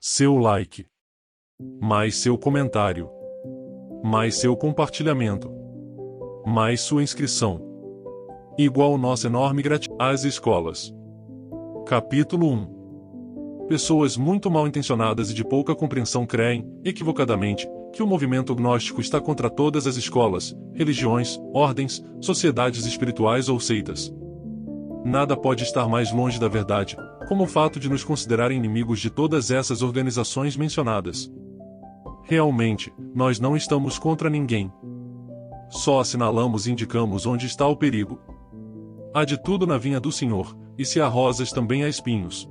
seu like, mais seu comentário, mais seu compartilhamento, mais sua inscrição. Igual nossa enorme gratidão às escolas. Capítulo 1. Pessoas muito mal intencionadas e de pouca compreensão creem, equivocadamente, que o movimento gnóstico está contra todas as escolas, religiões, ordens, sociedades espirituais ou seitas. Nada pode estar mais longe da verdade, como o fato de nos considerarem inimigos de todas essas organizações mencionadas. Realmente, nós não estamos contra ninguém. Só assinalamos e indicamos onde está o perigo. Há de tudo na vinha do Senhor, e se há rosas também há espinhos.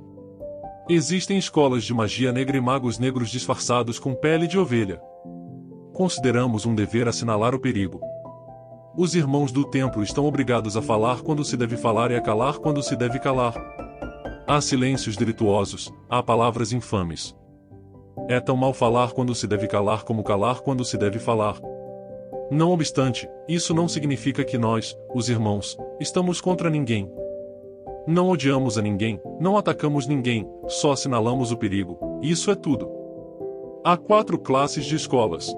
Existem escolas de magia negra e magos negros disfarçados com pele de ovelha. Consideramos um dever assinalar o perigo. Os irmãos do templo estão obrigados a falar quando se deve falar e a calar quando se deve calar. Há silêncios delituosos, há palavras infames. É tão mal falar quando se deve calar como calar quando se deve falar. Não obstante, isso não significa que nós, os irmãos, estamos contra ninguém. Não odiamos a ninguém, não atacamos ninguém, só assinalamos o perigo, isso é tudo. Há 4 classes de escolas.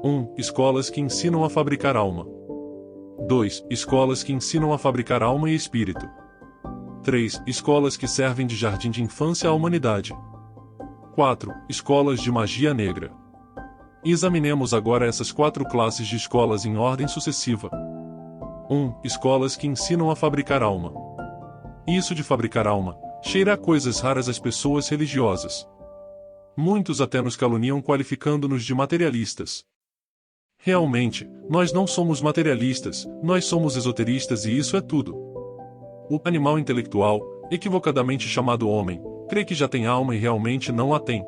1. Escolas que ensinam a fabricar alma. 2. Escolas que ensinam a fabricar alma e espírito. 3. Escolas que servem de jardim de infância à humanidade. 4. Escolas de magia negra. Examinemos agora essas 4 classes de escolas em ordem sucessiva. 1. Escolas que ensinam a fabricar alma. Isso de fabricar alma cheira a coisas raras às pessoas religiosas. Muitos até nos caluniam qualificando-nos de materialistas. Realmente, nós não somos materialistas, nós somos esoteristas e isso é tudo. O animal intelectual, equivocadamente chamado homem, crê que já tem alma e realmente não a tem.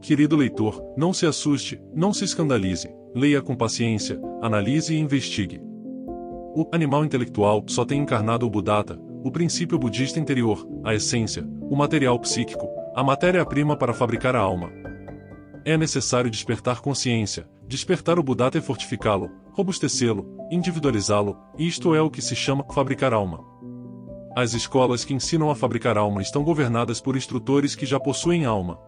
Querido leitor, não se assuste, não se escandalize, leia com paciência, analise e investigue. O animal intelectual só tem encarnado o Buddhata, o princípio budista interior, a essência, o material psíquico, a matéria-prima para fabricar a alma. É necessário despertar consciência, despertar o Buddhata e fortificá-lo, robustecê-lo, individualizá-lo, e isto é o que se chama fabricar alma. As escolas que ensinam a fabricar alma estão governadas por instrutores que já possuem alma.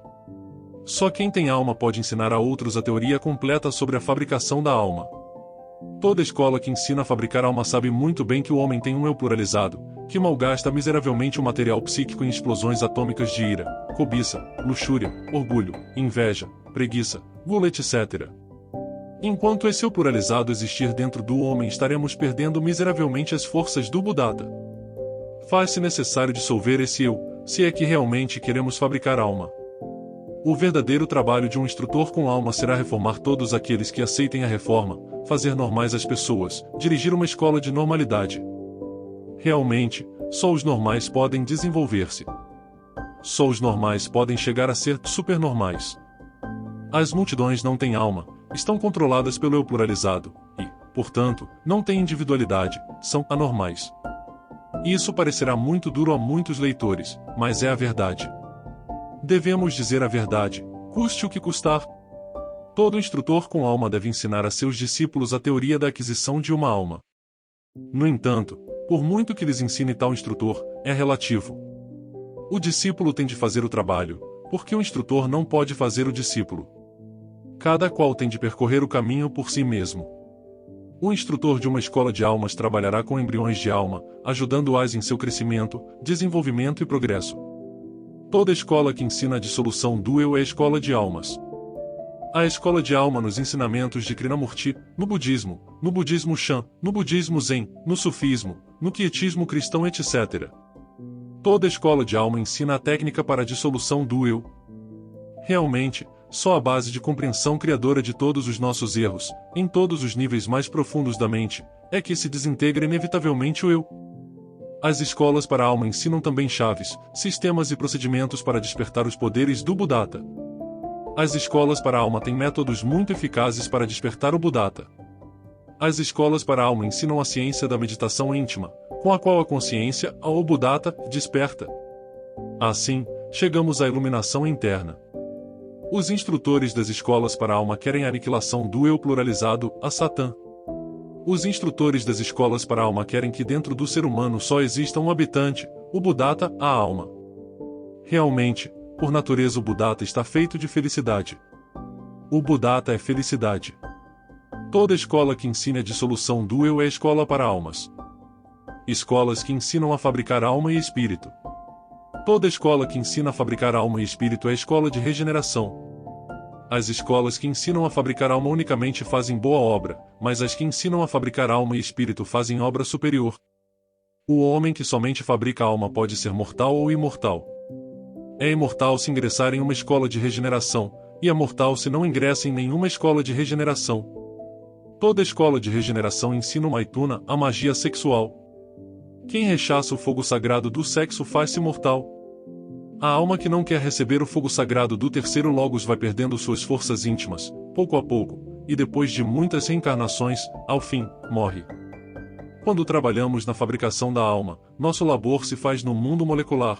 Só quem tem alma pode ensinar a outros a teoria completa sobre a fabricação da alma. Toda escola que ensina a fabricar alma sabe muito bem que o homem tem um eu pluralizado, que malgasta miseravelmente o material psíquico em explosões atômicas de ira, cobiça, luxúria, orgulho, inveja, preguiça, gula, etc. Enquanto esse eu pluralizado existir dentro do homem, estaremos perdendo miseravelmente as forças do Buddhata. Faz-se necessário dissolver esse eu, se é que realmente queremos fabricar alma. O verdadeiro trabalho de um instrutor com alma será reformar todos aqueles que aceitem a reforma, fazer normais as pessoas, dirigir uma escola de normalidade. Realmente, só os normais podem desenvolver-se. Só os normais podem chegar a ser supernormais. As multidões não têm alma, estão controladas pelo eu pluralizado, e, portanto, não têm individualidade, são anormais. Isso parecerá muito duro a muitos leitores, mas é a verdade. Devemos dizer a verdade, custe o que custar. Todo instrutor com alma deve ensinar a seus discípulos a teoria da aquisição de uma alma. No entanto, por muito que lhes ensine tal instrutor, é relativo. O discípulo tem de fazer o trabalho, porque o instrutor não pode fazer o discípulo. Cada qual tem de percorrer o caminho por si mesmo. O instrutor de uma escola de almas trabalhará com embriões de alma, ajudando-as em seu crescimento, desenvolvimento e progresso. Toda escola que ensina a dissolução do eu é escola de almas. A escola de alma nos ensinamentos de Krishnamurti, no budismo Shan, no budismo Zen, no sufismo, no quietismo cristão, etc. Toda escola de alma ensina a técnica para a dissolução do eu. Realmente, só a base de compreensão criadora de todos os nossos erros, em todos os níveis mais profundos da mente, é que se desintegra inevitavelmente o eu. As escolas para a alma ensinam também chaves, sistemas e procedimentos para despertar os poderes do Buddhata. As escolas para a alma têm métodos muito eficazes para despertar o Buddhata. As escolas para a alma ensinam a ciência da meditação íntima, com a qual a consciência, ao Buddhata, desperta. Assim, chegamos à iluminação interna. Os instrutores das escolas para a alma querem a aniquilação do eu pluralizado, a Satã. Os instrutores das escolas para a alma querem que dentro do ser humano só exista um habitante, o Buddhata, a alma. Realmente, Por natureza o Buddhata está feito de felicidade. O Buddhata é felicidade. Toda escola que ensina a dissolução do eu é escola para almas. Escolas que ensinam a fabricar alma e espírito. Toda escola que ensina a fabricar alma e espírito é escola de regeneração. As escolas que ensinam a fabricar alma unicamente fazem boa obra, mas as que ensinam a fabricar alma e espírito fazem obra superior. O homem que somente fabrica alma pode ser mortal ou imortal. É imortal se ingressar em uma escola de regeneração, e é mortal se não ingressa em nenhuma escola de regeneração. Toda escola de regeneração ensina o Maituna, a magia sexual. Quem rechaça o fogo sagrado do sexo faz-se mortal. A alma que não quer receber o fogo sagrado do terceiro logos vai perdendo suas forças íntimas, pouco a pouco, e depois de muitas reencarnações, ao fim, morre. Quando trabalhamos na fabricação da alma, nosso labor se faz no mundo molecular.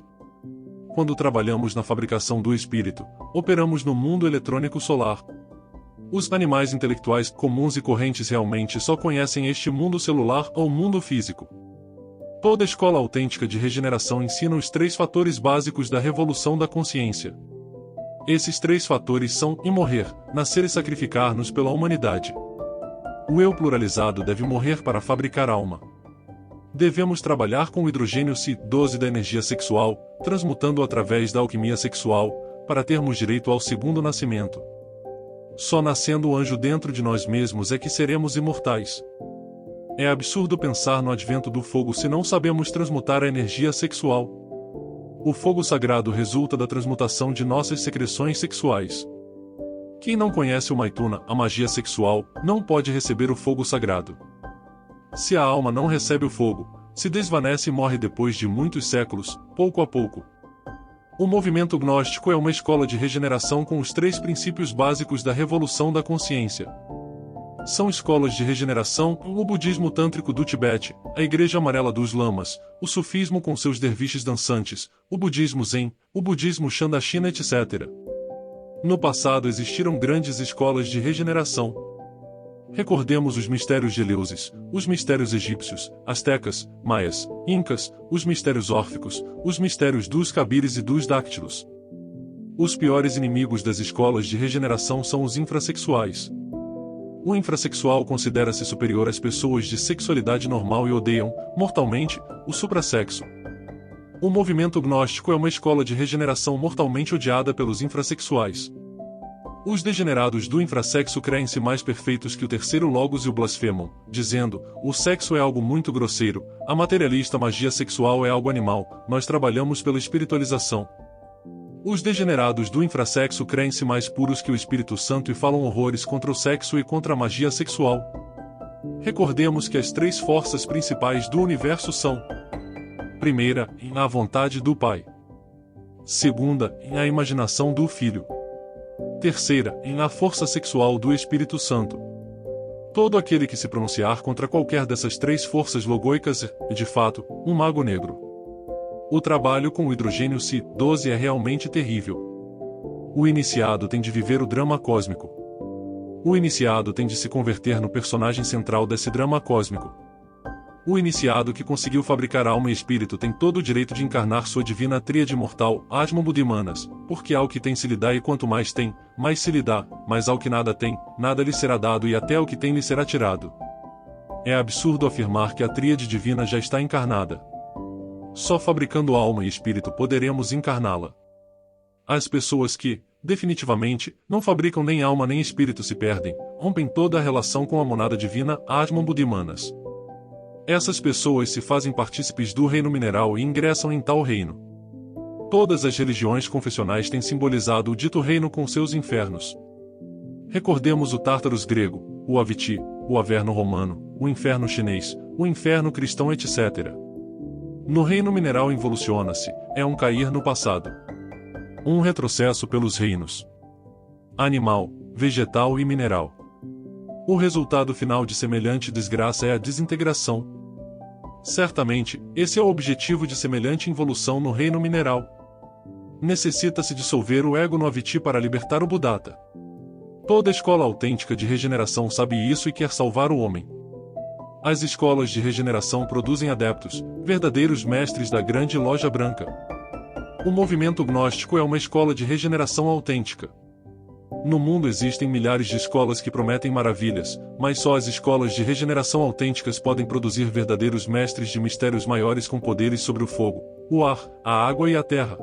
Quando trabalhamos na fabricação do espírito, operamos no mundo eletrônico solar. Os animais intelectuais comuns e correntes realmente só conhecem este mundo celular ou mundo físico. Toda escola autêntica de regeneração ensina os 3 fatores básicos da revolução da consciência. Esses 3 fatores são morrer, nascer e sacrificar-nos pela humanidade. O eu pluralizado deve morrer para fabricar alma. Devemos trabalhar com o hidrogênio Si-12 da energia sexual, transmutando através da alquimia sexual, para termos direito ao segundo nascimento. Só nascendo o anjo dentro de nós mesmos é que seremos imortais. É absurdo pensar no advento do fogo se não sabemos transmutar a energia sexual. O fogo sagrado resulta da transmutação de nossas secreções sexuais. Quem não conhece o Maituna, a magia sexual, não pode receber o fogo sagrado. Se a alma não recebe o fogo, se desvanece e morre depois de muitos séculos, pouco a pouco. O movimento gnóstico é uma escola de regeneração com os 3 princípios básicos da revolução da consciência. São escolas de regeneração, o budismo tântrico do Tibete, a igreja amarela dos lamas, o sufismo com seus derviches dançantes, o budismo zen, o budismo Shan da China, etc. No passado existiram grandes escolas de regeneração. Recordemos os mistérios de Eleusis, os mistérios egípcios, astecas, maias, incas, os mistérios órficos, os mistérios dos cabires e dos dáctilos. Os piores inimigos das escolas de regeneração são os infrassexuais. O infrassexual considera-se superior às pessoas de sexualidade normal e odeiam, mortalmente, o suprassexo. O movimento gnóstico é uma escola de regeneração mortalmente odiada pelos infrassexuais. Os degenerados do infrassexo creem-se mais perfeitos que o terceiro logos e o blasfemam, dizendo, o sexo é algo muito grosseiro, a materialista magia sexual é algo animal, nós trabalhamos pela espiritualização. Os degenerados do infrassexo creem-se mais puros que o Espírito Santo e falam horrores contra o sexo e contra a magia sexual. Recordemos que as 3 forças principais do universo são: primeira, a vontade do Pai. Segunda, a imaginação do Filho. Terceira, a força sexual do Espírito Santo. Todo aquele que se pronunciar contra qualquer dessas 3 forças logóicas é, de fato, um mago negro. O trabalho com o hidrogênio Si-12 é realmente terrível. O iniciado tem de viver o drama cósmico. O iniciado tem de se converter no personagem central desse drama cósmico. O iniciado que conseguiu fabricar alma e espírito tem todo o direito de encarnar sua divina tríade mortal, Atman Buddhi Manas, porque ao que tem se lhe dá e quanto mais tem, mais se lhe dá, mas ao que nada tem, nada lhe será dado e até o que tem lhe será tirado. É absurdo afirmar que a tríade divina já está encarnada. Só fabricando alma e espírito poderemos encarná-la. As pessoas que, definitivamente, não fabricam nem alma nem espírito se perdem, rompem toda a relação com a monada divina, Atman Buddhi Manas. Essas pessoas se fazem partícipes do reino mineral e ingressam em tal reino. Todas as religiões confessionais têm simbolizado o dito reino com seus infernos. Recordemos o Tártaros grego, o Aviti, o Averno romano, o inferno chinês, o inferno cristão, etc. No reino mineral involuciona-se, é um cair no passado. Um retrocesso pelos reinos animal, vegetal e mineral. O resultado final de semelhante desgraça é a desintegração. Certamente, esse é o objetivo de semelhante involução no reino mineral. Necessita-se dissolver o ego no Aviti para libertar o Buddhata. Toda escola autêntica de regeneração sabe isso e quer salvar o homem. As escolas de regeneração produzem adeptos, verdadeiros mestres da grande loja branca. O movimento gnóstico é uma escola de regeneração autêntica. No mundo existem milhares de escolas que prometem maravilhas, mas só as escolas de regeneração autênticas podem produzir verdadeiros mestres de mistérios maiores com poderes sobre o fogo, o ar, a água e a terra.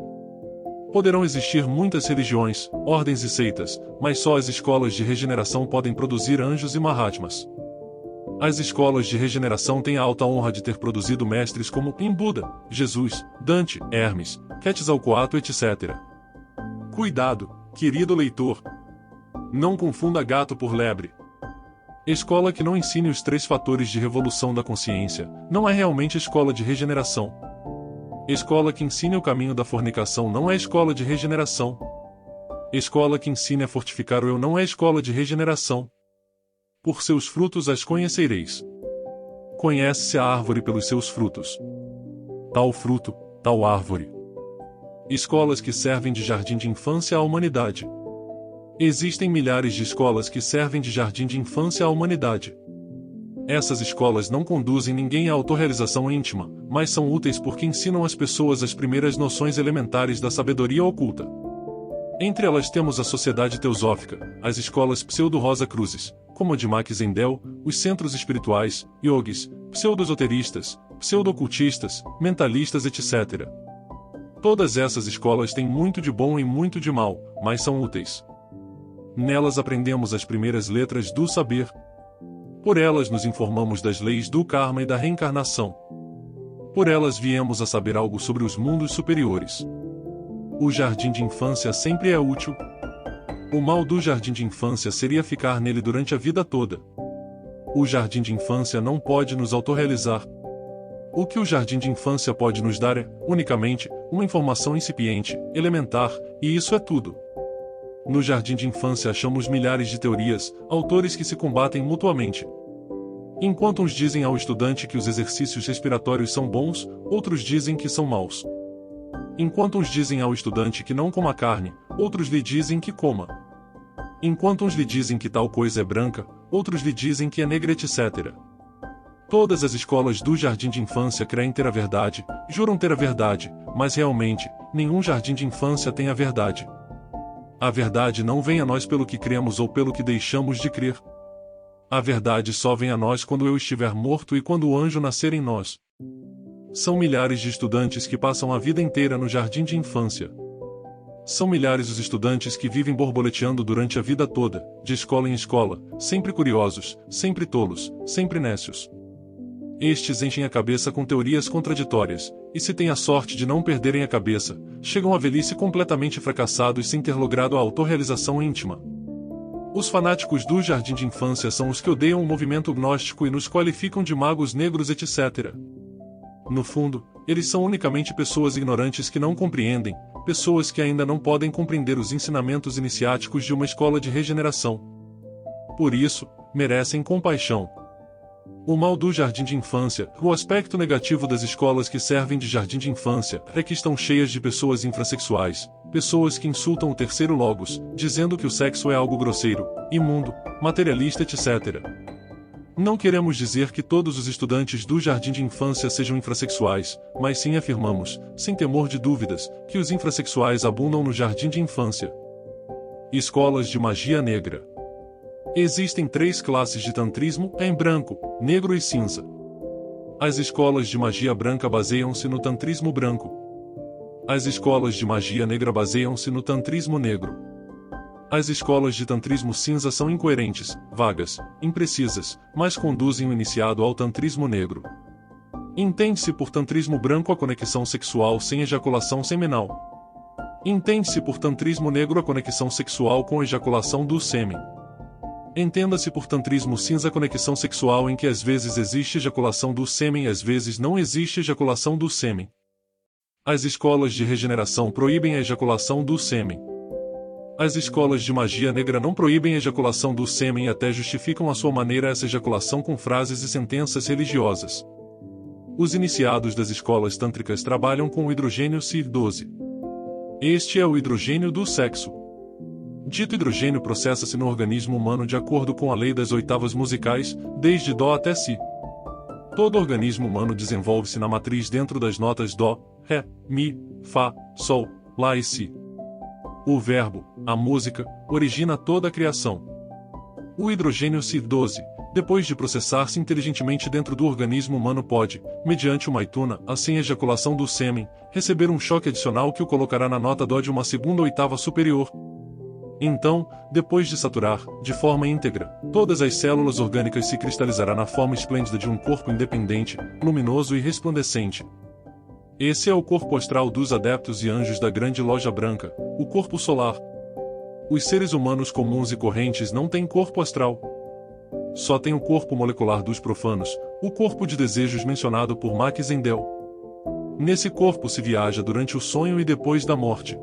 Poderão existir muitas religiões, ordens e seitas, mas só as escolas de regeneração podem produzir anjos e mahatmas. As escolas de regeneração têm a alta honra de ter produzido mestres como Buda, Jesus, Dante, Hermes, Quetzalcoatl, etc. Cuidado, querido leitor! Não confunda gato por lebre. Escola que não ensine os 3 fatores de revolução da consciência, não é realmente escola de regeneração. Escola que ensine o caminho da fornicação não é escola de regeneração. Escola que ensine a fortificar o eu não é escola de regeneração. Por seus frutos as conhecereis. Conhece-se a árvore pelos seus frutos. Tal fruto, tal árvore. Escolas que servem de jardim de infância à humanidade. Existem milhares de escolas que servem de jardim de infância à humanidade. Essas escolas não conduzem ninguém à autorrealização íntima, mas são úteis porque ensinam às pessoas as primeiras noções elementares da sabedoria oculta. Entre elas temos a Sociedade Teosófica, as escolas pseudo-Rosa Cruzes, como a de Max Endel, os centros espirituais, yogis, pseudo-esoteristas, pseudo-ocultistas, mentalistas, etc. Todas essas escolas têm muito de bom e muito de mal, mas são úteis. Nelas aprendemos as primeiras letras do saber. Por elas nos informamos das leis do karma e da reencarnação. Por elas viemos a saber algo sobre os mundos superiores. O jardim de infância sempre é útil. O mal do jardim de infância seria ficar nele durante a vida toda. O jardim de infância não pode nos autorrealizar. O que o jardim de infância pode nos dar é, unicamente, uma informação incipiente, elementar, e isso é tudo. No jardim de infância achamos milhares de teorias, autores que se combatem mutuamente. Enquanto uns dizem ao estudante que os exercícios respiratórios são bons, outros dizem que são maus. Enquanto uns dizem ao estudante que não coma carne, outros lhe dizem que coma. Enquanto uns lhe dizem que tal coisa é branca, outros lhe dizem que é negra, etc. Todas as escolas do jardim de infância creem ter a verdade, juram ter a verdade, mas realmente, nenhum jardim de infância tem a verdade. A verdade não vem a nós pelo que cremos ou pelo que deixamos de crer. A verdade só vem a nós quando eu estiver morto e quando o anjo nascer em nós. São milhares de estudantes que passam a vida inteira no jardim de infância. São milhares os estudantes que vivem borboleteando durante a vida toda, de escola em escola, sempre curiosos, sempre tolos, sempre nécios. Estes enchem a cabeça com teorias contraditórias, e se têm a sorte de não perderem a cabeça, chegam à velhice completamente fracassados sem ter logrado a autorrealização íntima. Os fanáticos do jardim de infância são os que odeiam o movimento gnóstico e nos qualificam de magos negros, etc. No fundo, eles são unicamente pessoas ignorantes que não compreendem, pessoas que ainda não podem compreender os ensinamentos iniciáticos de uma escola de regeneração. Por isso, merecem compaixão. O mal do jardim de infância, o aspecto negativo das escolas que servem de jardim de infância, é que estão cheias de pessoas infrassexuais, pessoas que insultam o terceiro logos, dizendo que o sexo é algo grosseiro, imundo, materialista, etc. Não queremos dizer que todos os estudantes do jardim de infância sejam infrassexuais, mas sim afirmamos, sem temor de dúvidas, que os infrassexuais abundam no jardim de infância. Escolas de magia negra. Existem 3 classes de tantrismo, em branco, negro e cinza. As escolas de magia branca baseiam-se no tantrismo branco. As escolas de magia negra baseiam-se no tantrismo negro. As escolas de tantrismo cinza são incoerentes, vagas, imprecisas, mas conduzem o iniciado ao tantrismo negro. Entende-se por tantrismo branco a conexão sexual sem ejaculação seminal. Entende-se por tantrismo negro a conexão sexual com ejaculação do sêmen. Entenda-se por tantrismo cinza a conexão sexual em que às vezes existe ejaculação do sêmen e às vezes não existe ejaculação do sêmen. As escolas de regeneração proíbem a ejaculação do sêmen. As escolas de magia negra não proíbem a ejaculação do sêmen e até justificam à sua maneira essa ejaculação com frases e sentenças religiosas. Os iniciados das escolas tântricas trabalham com o hidrogênio CYP12. Este é o hidrogênio do sexo. Dito hidrogênio processa-se no organismo humano de acordo com a lei das oitavas musicais, desde Dó até Si. Todo organismo humano desenvolve-se na matriz dentro das notas Dó, Ré, Mi, Fá, Sol, Lá e Si. O verbo, a música, origina toda a criação. O hidrogênio Si-12, depois de processar-se inteligentemente dentro do organismo humano pode, mediante uma ituna, sem ejaculação do sêmen, receber um choque adicional que o colocará na nota Dó de uma segunda oitava superior. Então, depois de saturar, de forma íntegra, todas as células orgânicas se cristalizará na forma esplêndida de um corpo independente, luminoso e resplandecente. Esse é o corpo astral dos adeptos e anjos da grande loja branca, o corpo solar. Os seres humanos comuns e correntes não têm corpo astral. Só tem o corpo molecular dos profanos, o corpo de desejos mencionado por Max Endel. Nesse corpo se viaja durante o sonho e depois da morte.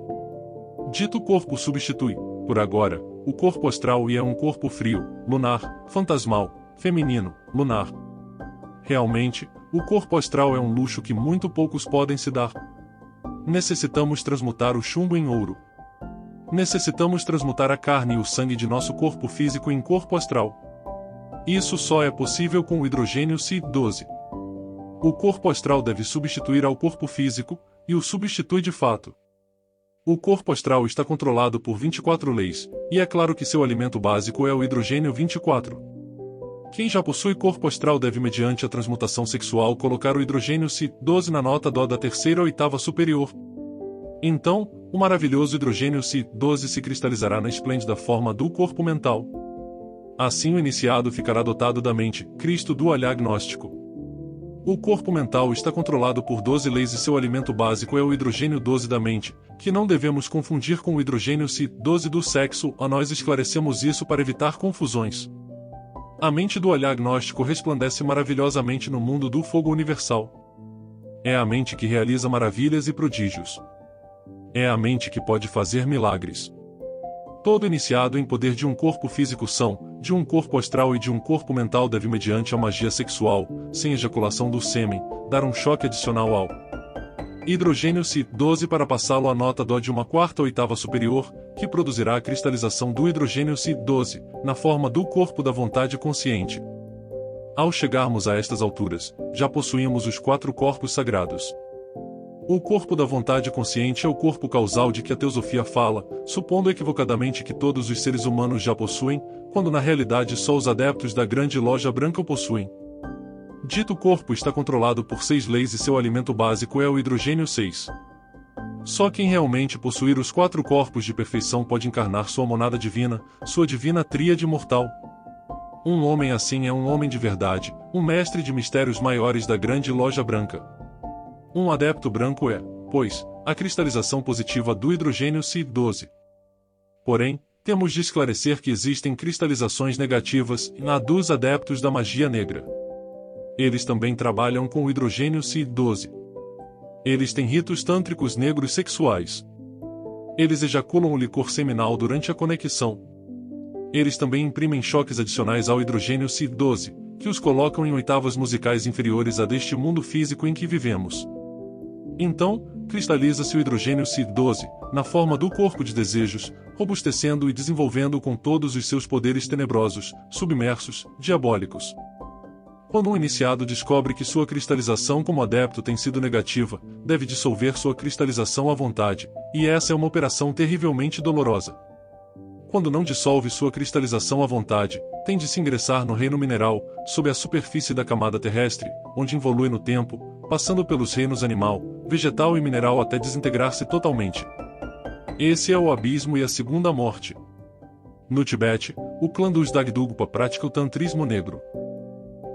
Dito corpo substitui, por agora, o corpo astral e é um corpo frio, lunar, fantasmal, feminino, lunar. Realmente, o corpo astral é um luxo que muito poucos podem se dar. Necessitamos transmutar o chumbo em ouro. Necessitamos transmutar a carne e o sangue de nosso corpo físico em corpo astral. Isso só é possível com o hidrogênio Si-12. O corpo astral deve substituir ao corpo físico, e o substitui de fato. O corpo astral está controlado por 24 leis, e é claro que seu alimento básico é o hidrogênio 24. Quem já possui corpo astral deve, mediante a transmutação sexual, colocar o hidrogênio Si-12 na nota Dó da terceira oitava superior. Então, o maravilhoso hidrogênio Si-12 se cristalizará na esplêndida forma do corpo mental. Assim o iniciado ficará dotado da mente, Cristo do olhar gnóstico. O corpo mental está controlado por 12 leis e seu alimento básico é o hidrogênio 12 da mente, que não devemos confundir com o hidrogênio Si-12 do sexo. Nós esclarecemos isso para evitar confusões. A mente do olhar gnóstico resplandece maravilhosamente no mundo do fogo universal. É a mente que realiza maravilhas e prodígios. É a mente que pode fazer milagres. Todo iniciado em poder de um corpo físico são, de um corpo astral e de um corpo mental deve, mediante a magia sexual, sem ejaculação do sêmen, dar um choque adicional ao hidrogênio Si-12 para passá-lo à nota Dó de uma quarta oitava superior, que produzirá a cristalização do hidrogênio Si-12, na forma do corpo da vontade consciente. Ao chegarmos a estas alturas, já possuímos os 4 corpos sagrados. O corpo da vontade consciente é o corpo causal de que a teosofia fala, supondo equivocadamente que todos os seres humanos já possuem, quando na realidade só os adeptos da grande loja branca o possuem. Dito corpo está controlado por 6 leis e seu alimento básico é o hidrogênio 6. Só quem realmente possuir os 4 corpos de perfeição pode encarnar sua monada divina, sua divina tríade mortal. Um homem assim é um homem de verdade, um mestre de mistérios maiores da grande loja branca. Um adepto branco é, pois, a cristalização positiva do hidrogênio Si-12. Porém, temos de esclarecer que existem cristalizações negativas na dos adeptos da magia negra. Eles também trabalham com o hidrogênio Si-12. Eles têm ritos tântricos negros sexuais. Eles ejaculam o licor seminal durante a conexão. Eles também imprimem choques adicionais ao hidrogênio Si-12, que os colocam em oitavas musicais inferiores a deste mundo físico em que vivemos. Então, cristaliza-se o hidrogênio Si-12, na forma do corpo de desejos, robustecendo e desenvolvendo com todos os seus poderes tenebrosos, submersos, diabólicos. Quando um iniciado descobre que sua cristalização como adepto tem sido negativa, deve dissolver sua cristalização à vontade, e essa é uma operação terrivelmente dolorosa. Quando não dissolve sua cristalização à vontade, tem de se ingressar no reino mineral, sob a superfície da camada terrestre, onde evolui no tempo, passando pelos reinos animal, vegetal e mineral até desintegrar-se totalmente. Esse é o abismo e a segunda morte. No Tibete, o clã dos Dagdugpa pratica o tantrismo negro.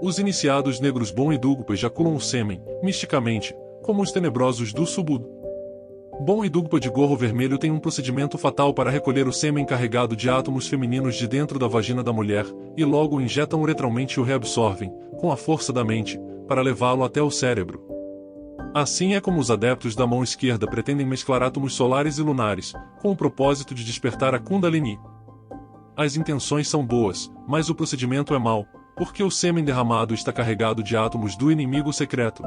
Os iniciados negros Bon e Dugpa ejaculam o sêmen, misticamente, como os tenebrosos do Subud. Bon e Dugpa de gorro vermelho têm um procedimento fatal para recolher o sêmen carregado de átomos femininos de dentro da vagina da mulher, e logo o injetam uretralmente e o reabsorvem, com a força da mente, para levá-lo até o cérebro. Assim é como os adeptos da mão esquerda pretendem mesclar átomos solares e lunares, com o propósito de despertar a Kundalini. As intenções são boas, mas o procedimento é mau, porque o sêmen derramado está carregado de átomos do inimigo secreto.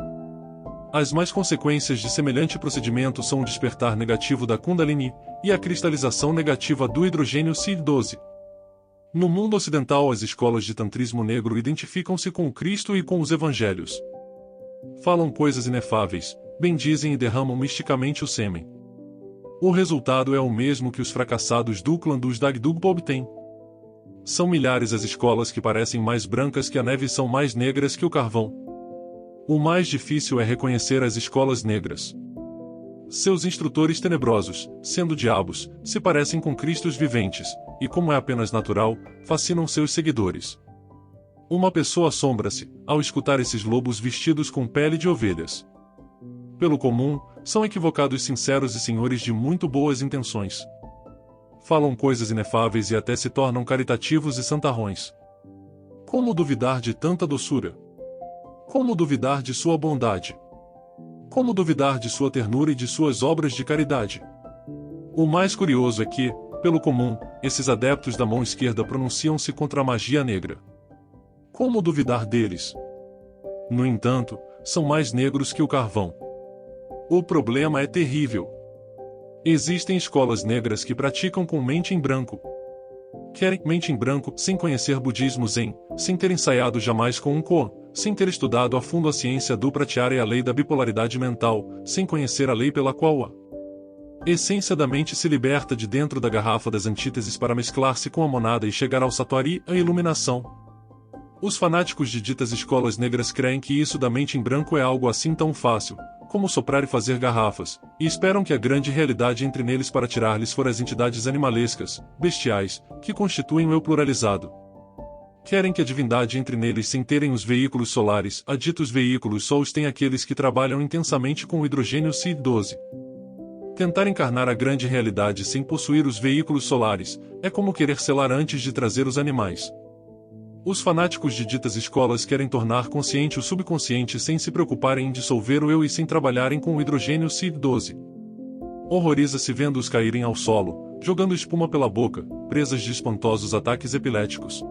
As más consequências de semelhante procedimento são o despertar negativo da Kundalini e a cristalização negativa do hidrogênio Si-12. No mundo ocidental, as escolas de tantrismo negro identificam-se com o Cristo e com os evangelhos. Falam coisas inefáveis, bendizem e derramam misticamente o sêmen. O resultado é o mesmo que os fracassados do clã dos Dagdugpa obtêm. São milhares as escolas que parecem mais brancas que a neve e são mais negras que o carvão. O mais difícil é reconhecer as escolas negras. Seus instrutores tenebrosos, sendo diabos, se parecem com Cristos viventes, e como é apenas natural, fascinam seus seguidores. Uma pessoa assombra-se, ao escutar esses lobos vestidos com pele de ovelhas. Pelo comum, são equivocados sinceros e senhores de muito boas intenções. Falam coisas inefáveis e até se tornam caritativos e santarrões. Como duvidar de tanta doçura? Como duvidar de sua bondade? Como duvidar de sua ternura e de suas obras de caridade? O mais curioso é que, pelo comum, esses adeptos da mão esquerda pronunciam-se contra a magia negra. Como duvidar deles? No entanto, são mais negros que o carvão. O problema é terrível. Existem escolas negras que praticam com mente em branco. Querem mente em branco sem conhecer budismo zen, sem ter ensaiado jamais com um koan, sem ter estudado a fundo a ciência do pratyahara e a lei da bipolaridade mental, sem conhecer a lei pela qual a essência da mente se liberta de dentro da garrafa das antíteses para mesclar-se com a monada e chegar ao satori, a iluminação. Os fanáticos de ditas escolas negras creem que isso da mente em branco é algo assim tão fácil, como soprar e fazer garrafas, e esperam que a grande realidade entre neles para tirar-lhes fora as entidades animalescas, bestiais, que constituem o eu pluralizado. Querem que a divindade entre neles sem terem os veículos solares, a ditos veículos só os têm aqueles que trabalham intensamente com o hidrogênio CI-12. Tentar encarnar a grande realidade sem possuir os veículos solares, é como querer selar antes de trazer os animais. Os fanáticos de ditas escolas querem tornar consciente o subconsciente sem se preocuparem em dissolver o eu e sem trabalharem com o hidrogênio CI-12. Horroriza-se vendo-os caírem ao solo, jogando espuma pela boca, presas de espantosos ataques epiléticos.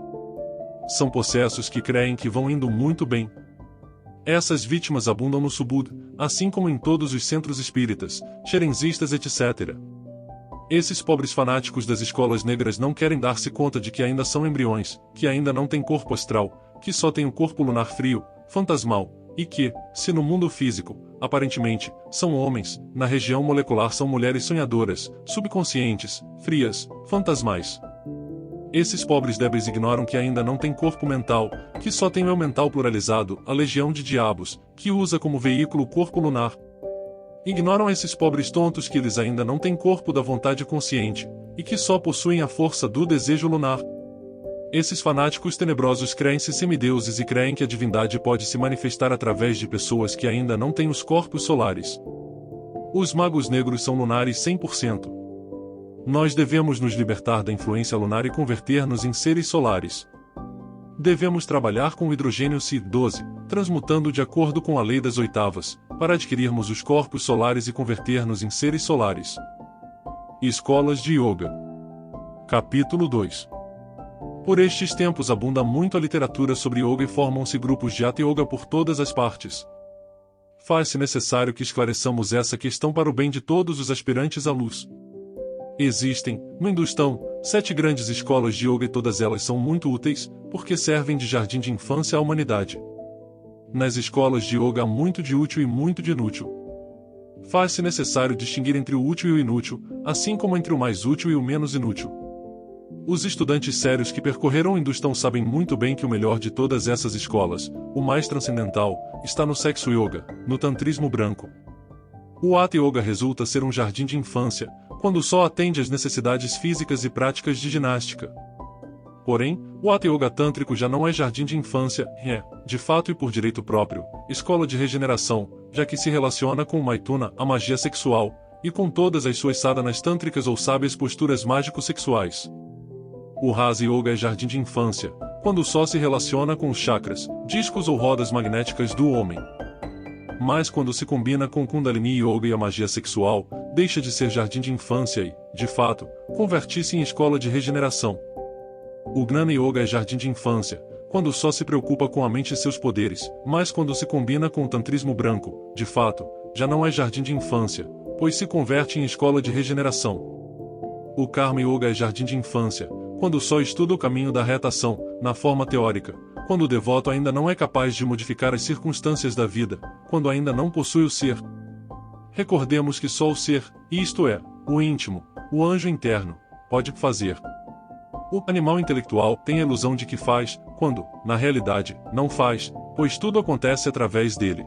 São possessos que creem que vão indo muito bem. Essas vítimas abundam no Subud, assim como em todos os centros espíritas, xerenzistas etc. Esses pobres fanáticos das escolas negras não querem dar-se conta de que ainda são embriões, que ainda não têm corpo astral, que só têm o corpo lunar frio, fantasmal, e que, se no mundo físico, aparentemente, são homens, na região molecular são mulheres sonhadoras, subconscientes, frias, fantasmais. Esses pobres débeis ignoram que ainda não têm corpo mental, que só tem o eu mental pluralizado, a legião de diabos, que usa como veículo o corpo lunar. Ignoram esses pobres tontos que eles ainda não têm corpo da vontade consciente, e que só possuem a força do desejo lunar. Esses fanáticos tenebrosos creem-se semideuses e creem que a divindade pode se manifestar através de pessoas que ainda não têm os corpos solares. Os magos negros são lunares 100%. Nós devemos nos libertar da influência lunar e converter-nos em seres solares. Devemos trabalhar com o hidrogênio CI-12, transmutando de acordo com a lei das oitavas, para adquirirmos os corpos solares e converter-nos em seres solares. Escolas de Yoga. Capítulo 2. Por estes tempos abunda muito a literatura sobre yoga e formam-se grupos de Hatha Yoga por todas as partes. Faz-se necessário que esclareçamos essa questão para o bem de todos os aspirantes à luz. Existem, no Hindustão, 7 grandes escolas de yoga e todas elas são muito úteis, porque servem de jardim de infância à humanidade. Nas escolas de yoga há muito de útil e muito de inútil. Faz-se necessário distinguir entre o útil e o inútil, assim como entre o mais útil e o menos inútil. Os estudantes sérios que percorreram o Hindustão sabem muito bem que o melhor de todas essas escolas, o mais transcendental, está no sexo yoga, no tantrismo branco. O Hatha Yoga resulta ser um jardim de infância, quando só atende às necessidades físicas e práticas de ginástica. Porém, o Hatha Yoga tântrico já não é jardim de infância, é, de fato e por direito próprio, escola de regeneração, já que se relaciona com o Maituna, a magia sexual, e com todas as suas sadhanas tântricas ou sábias posturas mágico-sexuais. O Raja Yoga é jardim de infância, quando só se relaciona com os chakras, discos ou rodas magnéticas do homem. Mas quando se combina com o Kundalini Yoga e a magia sexual, deixa de ser jardim de infância e, de fato, converte-se em escola de regeneração. O Gnana Yoga é jardim de infância, quando só se preocupa com a mente e seus poderes, mas quando se combina com o tantrismo branco, de fato, já não é jardim de infância, pois se converte em escola de regeneração. O Karma Yoga é jardim de infância, quando só estuda o caminho da reta ação, na forma teórica, quando o devoto ainda não é capaz de modificar as circunstâncias da vida, quando ainda não possui o ser. Recordemos que só o ser, isto é, o íntimo, o anjo interno, pode fazer. O animal intelectual tem a ilusão de que faz, quando, na realidade, não faz, pois tudo acontece através dele.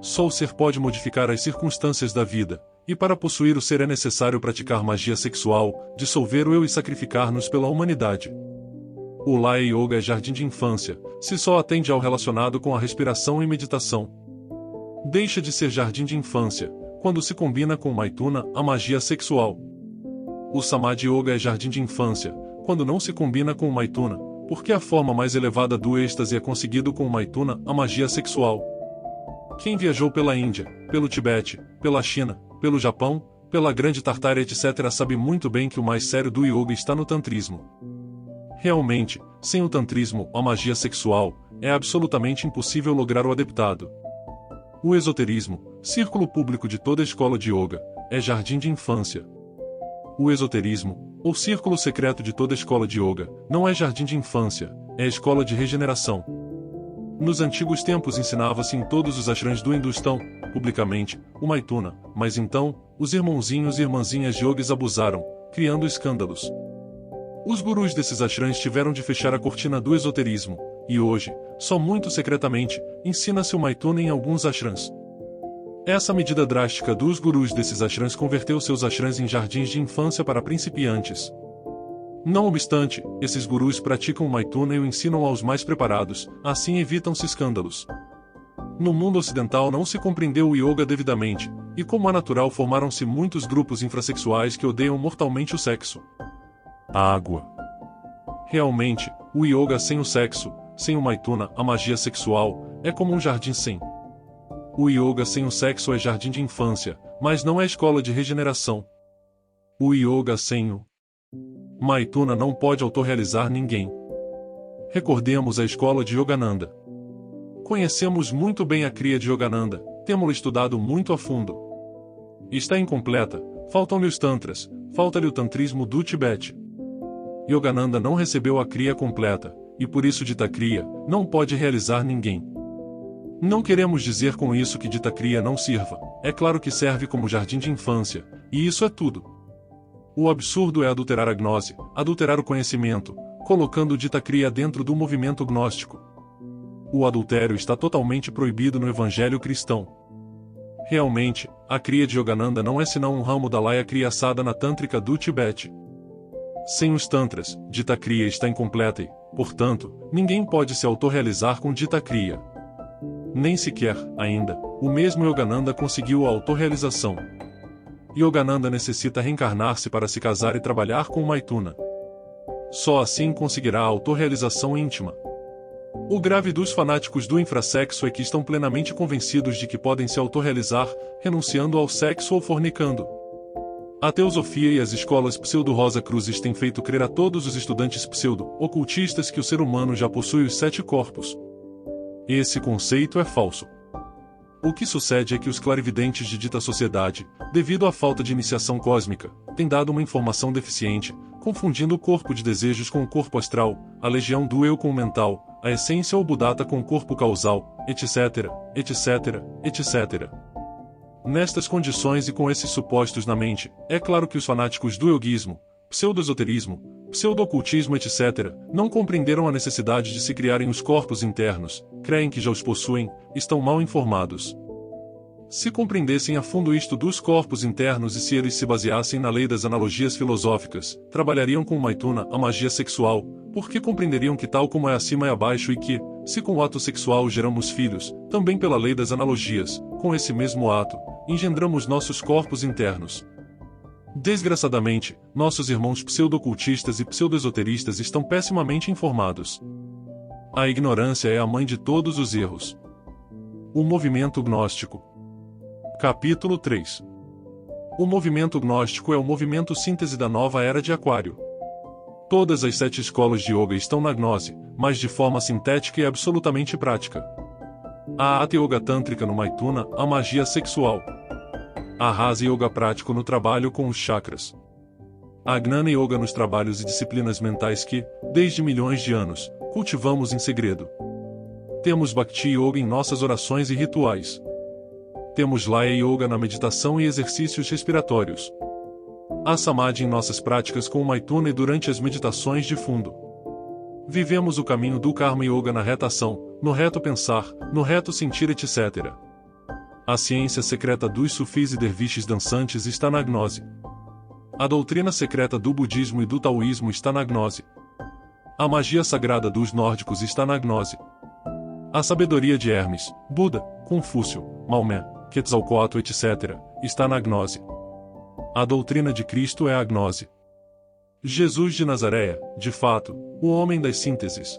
Só o ser pode modificar as circunstâncias da vida, e para possuir o ser é necessário praticar magia sexual, dissolver o eu e sacrificar-nos pela humanidade. O Laya Yoga é jardim de infância, se só atende ao relacionado com a respiração e meditação. Deixa de ser jardim de infância, quando se combina com Maituna, a magia sexual. O Samadhi Yoga é jardim de infância, quando não se combina com o Maituna, porque a forma mais elevada do êxtase é conseguido com o Maituna, a magia sexual. Quem viajou pela Índia, pelo Tibete, pela China, pelo Japão, pela Grande Tartária etc. sabe muito bem que o mais sério do yoga está no tantrismo. Realmente, sem o tantrismo, a magia sexual, é absolutamente impossível lograr o adeptado. O esoterismo, círculo público de toda escola de yoga, é jardim de infância. O esoterismo, ou círculo secreto de toda escola de yoga, não é jardim de infância, é escola de regeneração. Nos antigos tempos ensinava-se em todos os ashrams do Hindustão, publicamente, o Maituna, mas então, os irmãozinhos e irmãzinhas yogis abusaram, criando escândalos. Os gurus desses ashrams tiveram de fechar a cortina do esoterismo, e hoje, só muito secretamente, ensina-se o Maituna em alguns ashrams. Essa medida drástica dos gurus desses ashrams converteu seus ashrams em jardins de infância para principiantes. Não obstante, esses gurus praticam o Maituna e o ensinam aos mais preparados, assim evitam-se escândalos. No mundo ocidental não se compreendeu o yoga devidamente, e como é natural formaram-se muitos grupos infrassexuais que odeiam mortalmente o sexo. A água. Realmente, o yoga sem o sexo, sem o Maituna, a magia sexual, é como um jardim sem. O yoga sem o sexo é jardim de infância, mas não é escola de regeneração. O yoga sem o Maituna não pode autorrealizar ninguém. Recordemos a escola de Yogananda. Conhecemos muito bem a cria de Yogananda, temos-la estudado muito a fundo. Está incompleta, faltam-lhe os tantras, falta-lhe o tantrismo do Tibete. Yogananda não recebeu a cria completa, e por isso dita cria, não pode realizar ninguém. Não queremos dizer com isso que dita cria não sirva, é claro que serve como jardim de infância, e isso é tudo. O absurdo é adulterar a gnose, adulterar o conhecimento, colocando dita cria dentro do movimento gnóstico. O adultério está totalmente proibido no evangelho cristão. Realmente, a cria de Yogananda não é senão um ramo da Laya Kriya Sadhana tântrica do Tibete. Sem os tantras, dita cria está incompleta e, portanto, ninguém pode se autorrealizar com dita cria. Nem sequer, ainda, o mesmo Yogananda conseguiu a autorrealização. Yogananda necessita reencarnar-se para se casar e trabalhar com o Maituna. Só assim conseguirá a autorrealização íntima. O grave dos fanáticos do infrassexo é que estão plenamente convencidos de que podem se autorrealizar, renunciando ao sexo ou fornicando. A teosofia e as escolas pseudo-Rosa Cruzes têm feito crer a todos os estudantes pseudo-ocultistas que o ser humano já possui os 7 corpos. Esse conceito é falso. O que sucede é que os clarividentes de dita sociedade, devido à falta de iniciação cósmica, têm dado uma informação deficiente, confundindo o corpo de desejos com o corpo astral, a legião do eu com o mental, a essência ou Buddhata com o corpo causal, etc., etc., etc. Nestas condições e com esses supostos na mente, é claro que os fanáticos do yoguismo, pseudo-esoterismo, pseudo-ocultismo etc., não compreenderam a necessidade de se criarem os corpos internos, creem que já os possuem, estão mal informados. Se compreendessem a fundo isto dos corpos internos e se eles se baseassem na lei das analogias filosóficas, trabalhariam com o Maituna, a magia sexual, porque compreenderiam que tal como é acima é abaixo e que, se com o ato sexual geramos filhos, também pela lei das analogias, com esse mesmo ato, engendramos nossos corpos internos. Desgraçadamente, nossos irmãos pseudo-ocultistas e pseudo-esoteristas estão pessimamente informados. A ignorância é a mãe de todos os erros. O movimento gnóstico. Capítulo 3. O movimento gnóstico é o movimento síntese da nova era de Aquário. Todas as 7 escolas de yoga estão na gnose, mas de forma sintética e absolutamente prática. A Hatha Yoga Tântrica no Maituna, a magia sexual. A Rasa Yoga prático no trabalho com os chakras. A Gnana Yoga nos trabalhos e disciplinas mentais que, desde milhões de anos, cultivamos em segredo. Temos Bhakti Yoga em nossas orações e rituais. Temos Laya Yoga na meditação e exercícios respiratórios. Há Samadhi em nossas práticas com o Maituna e durante as meditações de fundo. Vivemos o caminho do Karma Yoga na reta ação, no reto pensar, no reto sentir, etc. A ciência secreta dos sufis e derviches dançantes está na gnose. A doutrina secreta do budismo e do taoísmo está na gnose. A magia sagrada dos nórdicos está na gnose. A sabedoria de Hermes, Buda, Confúcio, Maomé, Quetzalcoatl, etc., está na gnose. A doutrina de Cristo é a gnose. Jesus de Nazaré é, de fato, o homem das sínteses.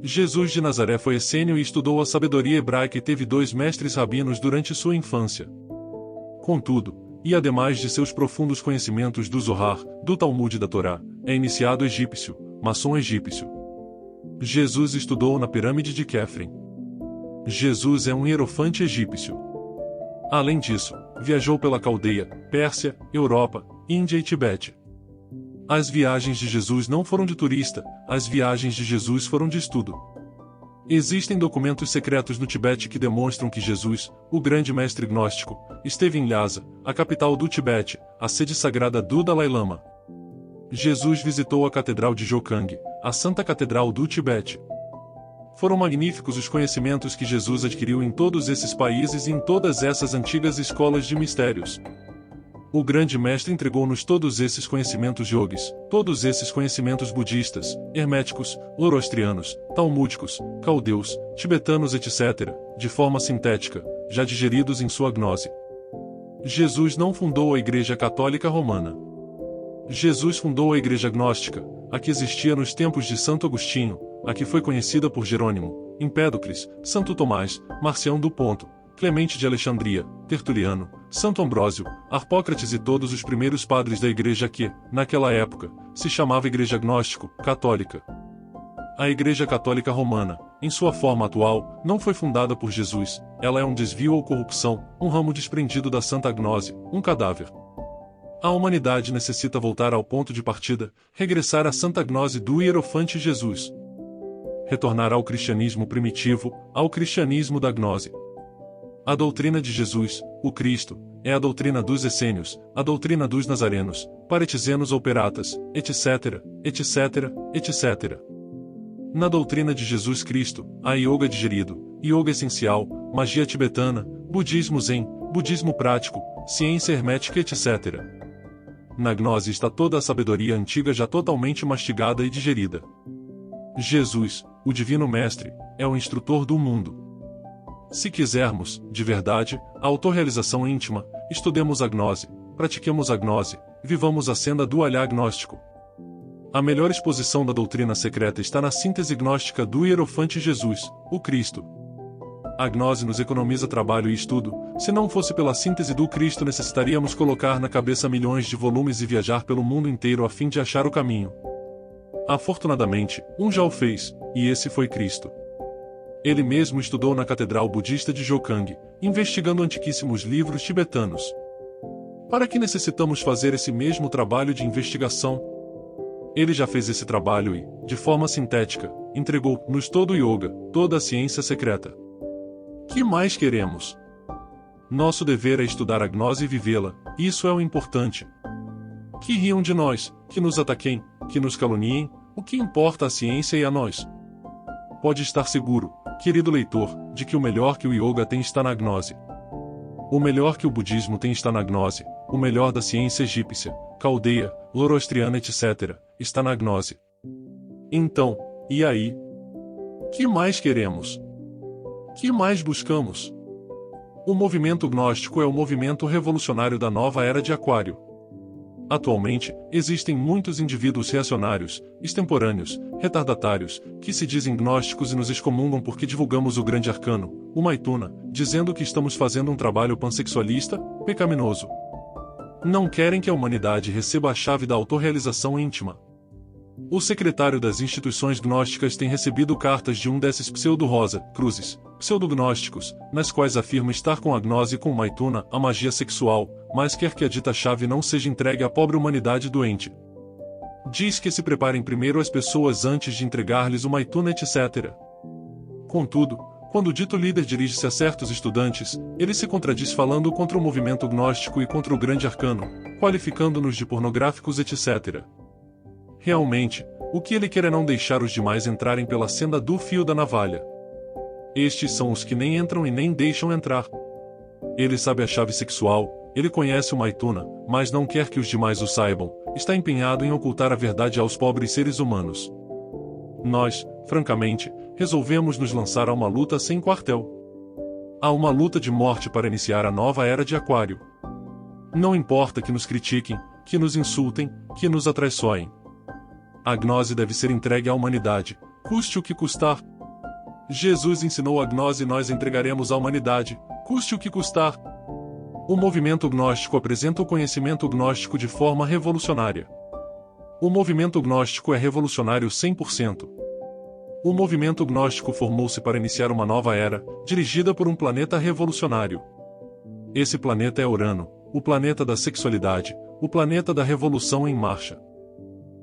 Jesus de Nazaré foi essênio e estudou a sabedoria hebraica e teve 2 mestres rabinos durante sua infância. Contudo, e ademais de seus profundos conhecimentos do Zohar, do Talmud e da Torá, é iniciado egípcio, maçom egípcio. Jesus estudou na pirâmide de Kefren. Jesus é um hierofante egípcio. Além disso, viajou pela Caldeia, Pérsia, Europa, Índia e Tibete. As viagens de Jesus não foram de turista, as viagens de Jesus foram de estudo. Existem documentos secretos no Tibete que demonstram que Jesus, o grande mestre gnóstico, esteve em Lhasa, a capital do Tibete, a sede sagrada do Dalai Lama. Jesus visitou a Catedral de Jokang, a Santa Catedral do Tibete. Foram magníficos os conhecimentos que Jesus adquiriu em todos esses países e em todas essas antigas escolas de mistérios. O grande mestre entregou-nos todos esses conhecimentos yogis, todos esses conhecimentos budistas, herméticos, zoroastrianos, talmúdicos, caldeus, tibetanos, etc., de forma sintética, já digeridos em sua gnose. Jesus não fundou a Igreja Católica Romana. Jesus fundou a Igreja Gnóstica, a que existia nos tempos de Santo Agostinho, a que foi conhecida por Jerônimo, Empédocles, Santo Tomás, Marcião do Ponto, Clemente de Alexandria, Tertuliano, Santo Ambrósio, Harpócrates e todos os primeiros padres da Igreja que, naquela época, se chamava Igreja Gnóstico-Católica. A Igreja Católica Romana, em sua forma atual, não foi fundada por Jesus, ela é um desvio ou corrupção, um ramo desprendido da Santa Gnose, um cadáver. A humanidade necessita voltar ao ponto de partida, regressar à Santa Gnose do Hierofante Jesus. Retornar ao cristianismo primitivo, ao cristianismo da gnose. A doutrina de Jesus, o Cristo, é a doutrina dos essênios, a doutrina dos nazarenos, paretizenos ou peratas, etc., etc., etc. Na doutrina de Jesus Cristo, há yoga digerido, yoga essencial, magia tibetana, budismo zen, budismo prático, ciência hermética, etc. Na gnose está toda a sabedoria antiga já totalmente mastigada e digerida. Jesus, o Divino Mestre, é o instrutor do mundo. Se quisermos, de verdade, a autorrealização íntima, estudemos a gnose, pratiquemos a gnose, vivamos a senda do olhar gnóstico. A melhor exposição da doutrina secreta está na síntese gnóstica do Hierofante Jesus, o Cristo. A gnose nos economiza trabalho e estudo, se não fosse pela síntese do Cristo necessitaríamos colocar na cabeça milhões de volumes e viajar pelo mundo inteiro a fim de achar o caminho. Afortunadamente, um já o fez, e esse foi Cristo. Ele mesmo estudou na Catedral Budista de Jokang, investigando antiquíssimos livros tibetanos. Para que necessitamos fazer esse mesmo trabalho de investigação? Ele já fez esse trabalho e, de forma sintética, entregou-nos todo o yoga, toda a ciência secreta. Que mais queremos? Nosso dever é estudar a gnose e vivê-la, isso é o importante. Que riam de nós, que nos ataquem, que nos caluniem, o que importa a ciência e a nós? Pode estar seguro, querido leitor, de que o melhor que o yoga tem está na gnose. O melhor que o budismo tem está na gnose, o melhor da ciência egípcia, caldeia, zoroastriana, etc., está na gnose. Então, e aí? Que mais queremos? Que mais buscamos? O movimento gnóstico é o movimento revolucionário da nova era de Aquário. Atualmente, existem muitos indivíduos reacionários, extemporâneos, retardatários, que se dizem gnósticos e nos excomungam porque divulgamos o grande arcano, o Maituna, dizendo que estamos fazendo um trabalho pansexualista, pecaminoso. Não querem que a humanidade receba a chave da autorrealização íntima. O secretário das instituições gnósticas tem recebido cartas de um desses pseudo-rosa, cruzes, pseudo-gnósticos, nas quais afirma estar com a gnose e com o Maituna, a magia sexual, mas quer que a dita chave não seja entregue à pobre humanidade doente. Diz que se preparem primeiro as pessoas antes de entregar-lhes o Maituna, etc. Contudo, Quando o dito líder dirige-se a certos estudantes, ele se contradiz falando contra o movimento gnóstico e contra o grande arcano, qualificando-nos de pornográficos, etc. Realmente, o que ele quer é não deixar os demais entrarem pela senda do fio da navalha. Estes são os que nem entram e nem deixam entrar. Ele sabe a chave sexual, ele conhece o Maituna, mas não quer que os demais o saibam, está empenhado em ocultar a verdade aos pobres seres humanos. Nós, francamente, resolvemos nos lançar a uma luta sem quartel. Há uma luta de morte para iniciar a nova era de Aquário. Não importa que nos critiquem, que nos insultem, que nos atraiçoem. A gnose deve ser entregue à humanidade, custe o que custar. Jesus ensinou a gnose e nós entregaremos à humanidade, custe o que custar. O movimento gnóstico apresenta o conhecimento gnóstico de forma revolucionária. O movimento gnóstico é revolucionário 100%. O movimento gnóstico formou-se para iniciar uma nova era, dirigida por um planeta revolucionário. Esse planeta é Urano, o planeta da sexualidade, o planeta da revolução em marcha.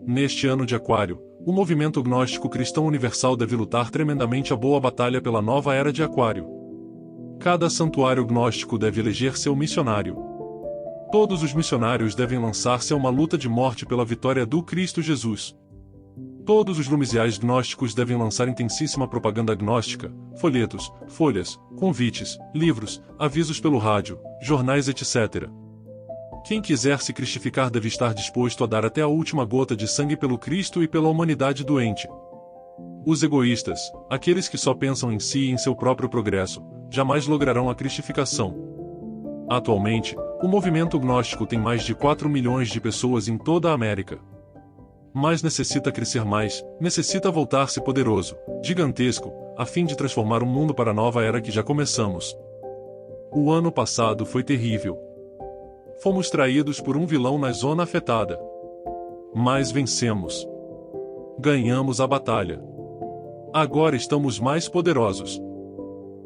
Neste ano de Aquário, o movimento gnóstico cristão universal deve lutar tremendamente a boa batalha pela nova era de Aquário. Cada santuário gnóstico deve eleger seu missionário. Todos os missionários devem lançar-se a uma luta de morte pela vitória do Cristo Jesus. Todos os lumisiais gnósticos devem lançar intensíssima propaganda gnóstica, folhetos, folhas, convites, livros, avisos pelo rádio, jornais, etc. Quem quiser se cristificar deve estar disposto a dar até a última gota de sangue pelo Cristo e pela humanidade doente. Os egoístas, aqueles que só pensam em si e em seu próprio progresso, jamais lograrão a cristificação. Atualmente, o movimento gnóstico tem mais de 4 milhões de pessoas em toda a América. Mas necessita crescer mais, necessita voltar-se poderoso, gigantesco, a fim de transformar o mundo para a nova era que já começamos. O ano passado foi terrível. Fomos traídos por um vilão na zona afetada. Mas vencemos. Ganhamos a batalha. Agora estamos mais poderosos.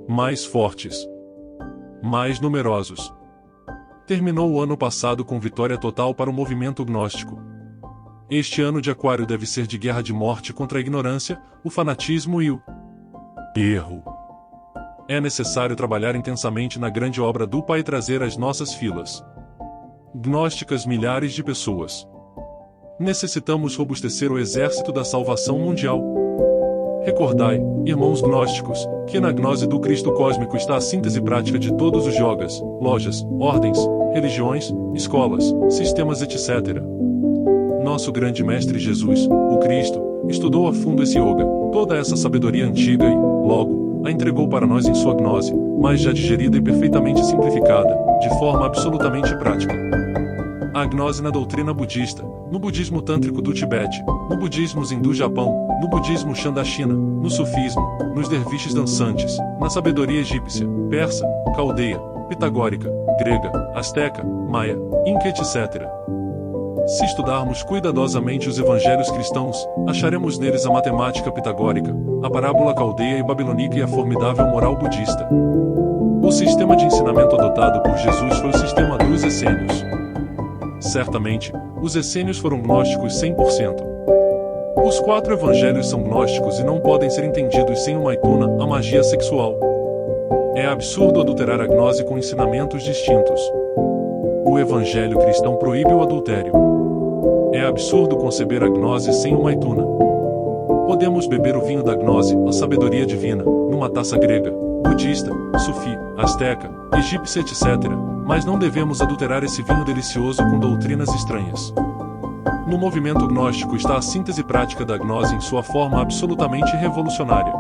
Mais fortes. Mais numerosos. Terminou o ano passado com vitória total para o movimento gnóstico. Este ano de Aquário deve ser de guerra de morte contra a ignorância, o fanatismo e o erro. É necessário trabalhar intensamente na grande obra do Pai e trazer às nossas filas gnósticas milhares de pessoas. Necessitamos robustecer o exército da salvação mundial. Recordai, irmãos gnósticos, que na gnose do Cristo cósmico está a síntese prática de todos os yogas, lojas, ordens, religiões, escolas, sistemas, etc. Nosso grande mestre Jesus, o Cristo, estudou a fundo esse yoga, toda essa sabedoria antiga e, logo, a entregou para nós em sua gnose, mas já digerida e perfeitamente simplificada, de forma absolutamente prática. A gnose na doutrina budista, no budismo tântrico do Tibete, no budismo zen do Japão, no budismo Shan da China, no sufismo, nos derviches dançantes, na sabedoria egípcia, persa, caldeia, pitagórica, grega, asteca, maia, inca, etc. Se estudarmos cuidadosamente os evangelhos cristãos, acharemos neles a matemática pitagórica, a parábola caldeia e babilônica e a formidável moral budista. O sistema de ensinamento adotado por Jesus foi o sistema dos essênios. Certamente, os essênios foram gnósticos 100%. Os 4 evangelhos são gnósticos e não podem ser entendidos sem o Maituna, a magia sexual. É absurdo adulterar a gnose com ensinamentos distintos. O evangelho cristão proíbe o adultério. É absurdo conceber a gnose sem o Maituna. Podemos beber o vinho da gnose, a sabedoria divina, numa taça grega, budista, sufi, asteca, egípcia, etc., mas não devemos adulterar esse vinho delicioso com doutrinas estranhas. No movimento gnóstico está a síntese prática da gnose em sua forma absolutamente revolucionária.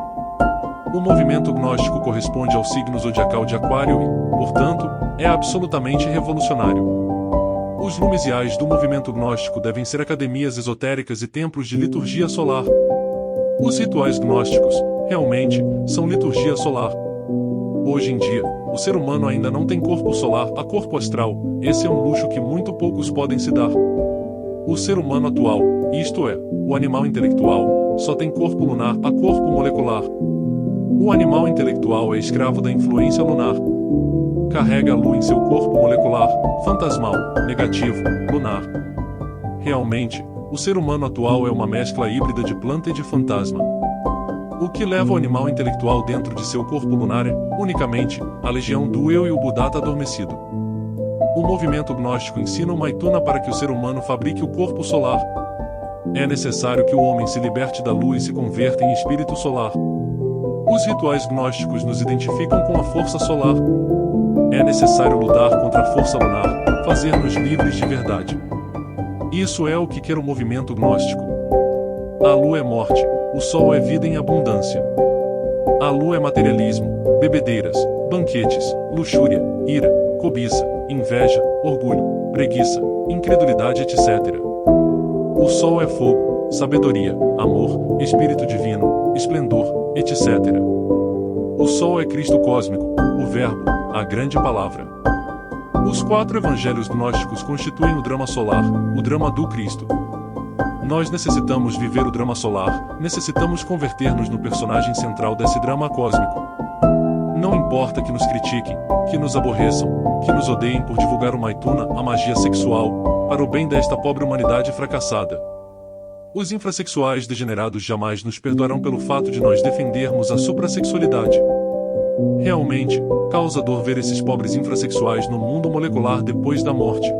O movimento gnóstico corresponde ao signo zodiacal de Aquário e, portanto, é absolutamente revolucionário. Os lumisiais do movimento gnóstico devem ser academias esotéricas e templos de liturgia solar. Os rituais gnósticos, realmente, são liturgia solar. Hoje em dia, o ser humano ainda não tem corpo solar a corpo astral, esse é um luxo que muito poucos podem se dar. O ser humano atual, isto é, o animal intelectual, só tem corpo lunar a corpo molecular. O animal intelectual é escravo da influência lunar. Carrega a lua em seu corpo molecular, fantasmal, negativo, lunar. Realmente, o ser humano atual é uma mescla híbrida de planta e de fantasma. O que leva o animal intelectual dentro de seu corpo lunar é, unicamente, a legião do eu e o Buddhata adormecido. O movimento gnóstico ensina o Maituna para que o ser humano fabrique o corpo solar. É necessário que o homem se liberte da lua e se converta em espírito solar. Os rituais gnósticos nos identificam com a força solar. É necessário lutar contra a força lunar, fazer-nos livres de verdade. Isso é o que quer o movimento gnóstico. A lua é morte, o sol é vida em abundância. A lua é materialismo, bebedeiras, banquetes, luxúria, ira, cobiça, inveja, orgulho, preguiça, incredulidade, etc. O sol é fogo, sabedoria, amor, espírito divino, esplendor, etc. O sol é Cristo cósmico, o Verbo, a grande palavra. Os 4 evangelhos gnósticos constituem o drama solar, o drama do Cristo. Nós necessitamos viver o drama solar, necessitamos converter-nos no personagem central desse drama cósmico. Não importa que nos critiquem, que nos aborreçam, que nos odeiem por divulgar o Maituna, a magia sexual, para o bem desta pobre humanidade fracassada. Os infrassexuais degenerados jamais nos perdoarão pelo fato de nós defendermos a suprassexualidade. Realmente, causa dor ver esses pobres infrassexuais no mundo molecular depois da morte.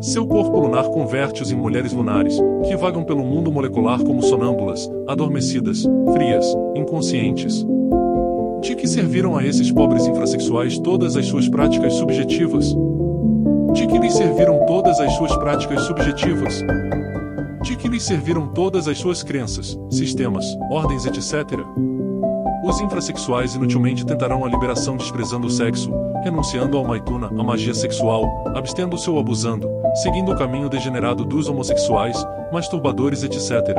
Seu corpo lunar converte-os em mulheres lunares, que vagam pelo mundo molecular como sonâmbulas, adormecidas, frias, inconscientes. De que serviram a esses pobres infrassexuais todas as suas práticas subjetivas? De que lhes serviram todas as suas práticas subjetivas? De que lhes serviram todas as suas crenças, sistemas, ordens, etc.? Os infrassexuais inutilmente tentarão a liberação desprezando o sexo, renunciando ao Maituna, a magia sexual, abstendo-se ou abusando, seguindo o caminho degenerado dos homossexuais, masturbadores, etc.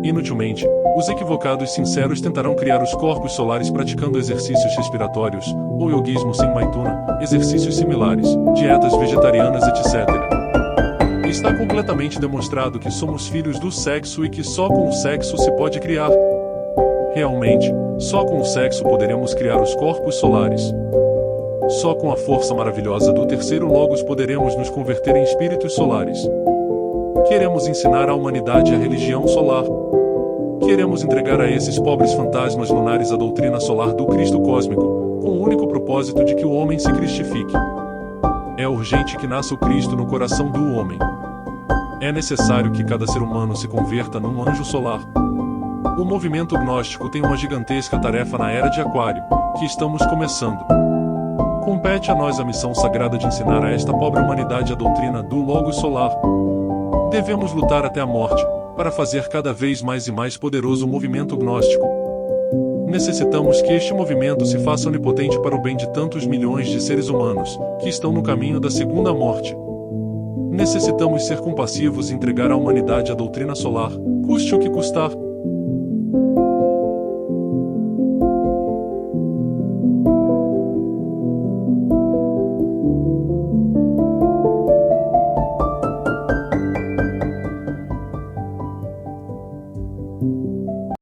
Inutilmente, os equivocados sinceros tentarão criar os corpos solares praticando exercícios respiratórios, ou yoguismo sem Maituna, exercícios similares, dietas vegetarianas, etc. Está completamente demonstrado que somos filhos do sexo e que só com o sexo se pode criar. Realmente, só com o sexo poderemos criar os corpos solares. Só com a força maravilhosa do terceiro Logos poderemos nos converter em espíritos solares. Queremos ensinar à humanidade a religião solar. Queremos entregar a esses pobres fantasmas lunares a doutrina solar do Cristo cósmico, com o único propósito de que o homem se cristifique. É urgente que nasça o Cristo no coração do homem. É necessário que cada ser humano se converta num anjo solar. O movimento gnóstico tem uma gigantesca tarefa na era de Aquário, que estamos começando. Compete a nós a missão sagrada de ensinar a esta pobre humanidade a doutrina do Logos solar. Devemos lutar até a morte, para fazer cada vez mais e mais poderoso o movimento gnóstico. Necessitamos que este movimento se faça onipotente para o bem de tantos milhões de seres humanos, que estão no caminho da segunda morte. Necessitamos ser compassivos e entregar à humanidade a doutrina solar, custe o que custar.